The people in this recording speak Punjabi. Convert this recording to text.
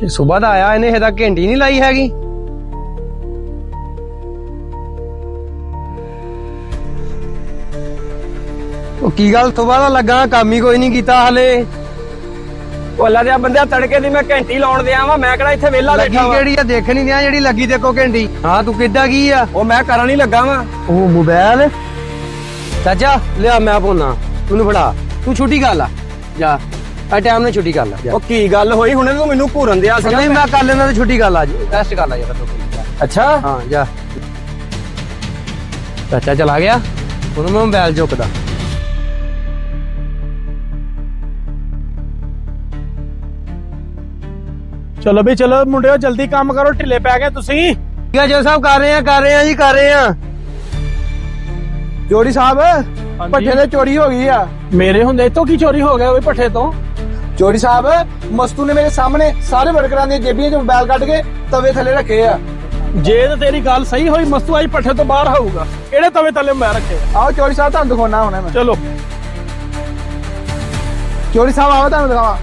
ਸੁਬਾਹ ਦਾ ਆਇਆ ਇਹਨੇ ਹਜੇ ਤੱਕ ਘੰਟੀ ਨਹੀਂ ਲਾਈ ਹੈਗੀ। ਉਹ ਕੀ ਗੱਲ ਸੁਬਾਹ ਦਾ ਲੱਗਾ ਕੰਮ ਹੀ ਕੋਈ ਨਹੀਂ ਕੀਤਾ ਹਲੇ। ਉਹ ਅੱਲਾ ਦੇ ਬੰਦਿਆ ਤੜਕੇ ਦੀ ਮੈਂ ਘੰਟੀ ਲਾਉਣ ਦਿਆ ਵਾ, ਮੈਂ ਕਿਹੜਾ ਇੱਥੇ ਵਿਹਲਾ ਲੱਗੀ ਬੈਠਾ ਵਾ। ਕਿਹੜੀ ਆ ਦੇਖ ਨਹੀਂ ਦਿਆ ਜਿਹੜੀ ਲੱਗੀ ਤੇ ਕੋ ਘੰਟੀ। ਹਾਂ ਤੂੰ ਕਿੱਦਾਂ ਕੀ ਆ? ਉਹ ਮੈਂ ਕਰਨ ਹੀ ਲੱਗਾ ਵਾ। ਉਹ ਮੋਬਾਈਲ ਚਾਚਾ ਲਿਆ ਮੈਂ ਪਾਉਣਾ ਤੂੰ ਫੜਾ। ਤੂੰ ਛੁੱਟੀ ਕਰ ਲਾ ਜਾ ਆ ਟਾਈਮ ਨਾਲ ਛੁੱਟੀ ਕਰ ਲਾ ਜਾ। ਉਹ ਕੀ ਗੱਲ ਹੋਈ ਹੁਣੇ ਤੂੰ ਮੈਨੂੰ ਘੂਰਨ ਦਿਆ ਸੀ। ਨਹੀਂ ਮੈਂ ਕਰ ਲੈਣਾ ਤੇ ਛੁੱਟੀ ਕਰ ਲਾ ਜੀ ਰੈਸਟ ਕਰ ਲਾ ਯਾਰ ਤੂੰ। ਅੱਛਾ ਹਾਂ ਜਾ ਚਾਚਾ ਚਲਾ ਗਿਆ ਹੁਣ ਮੈਂ ਮੋਬਾਈਲ ਚੁੱਕਦਾ। ਚਲੋ ਵੀ ਚਲੋ ਮੁੰਡਿਓ ਜਲਦੀ ਕੰਮ ਕਰੋ, ਢਿੱਲੇ ਪੈ ਗਏ ਤੁਸੀਂ। ਠੀਕ ਹੈ ਜੋ ਸਾਹਿਬ ਕਰ ਰਹੇ ਆ ਜੀ ਕਰ ਰਹੇ ਆ। ਚੋਰੀ ਸਾਹਿਬ ਭੱਠੇ ਤੇ ਚੋਰੀ ਹੋ ਗਈ ਆ। ਮੇਰੇ ਹੁੰਦੇ ਤੋਂ ਕੀ ਚੋਰੀ ਹੋ ਗਿਆ ਓਏ ਭੱਠੇ ਤੋਂ? ਚੋਰੀ ਸਾਹਿਬ ਮਸਤੂ ਨੇ ਮੇਰੇ ਸਾਹਮਣੇ ਸਾਰੇ ਵਰਕਰਾਂ ਦੀਆਂ ਜੇਬੀਆਂ ਚੋਂ ਮੋਬਾਈਲ ਕੱਢ ਕੇ ਤਵੇ ਥੱਲੇ ਰੱਖੇ ਆ। ਜੇ ਤੇ ਤੇਰੀ ਗੱਲ ਸਹੀ ਹੋਈ ਮਸਤੂ ਆਈ ਭੱਠੇ ਤੋਂ ਬਾਹਰ ਆਊਗਾ। ਕਿਹੜੇ ਤਵੇ ਥੱਲੇ ਮੈਂ ਰੱਖੇ? ਆਓ ਚੋਰੀ ਸਾਹਿਬ ਤੁਹਾਨੂੰ ਦਿਖਾਉਣਾ ਹੁਣੇ ਮੈਂ। ਚਲੋ ਚੋਰੀ ਸਾਹਿਬ ਆਓ ਤੁਹਾਨੂੰ ਦਿਖਾਵਾਂ।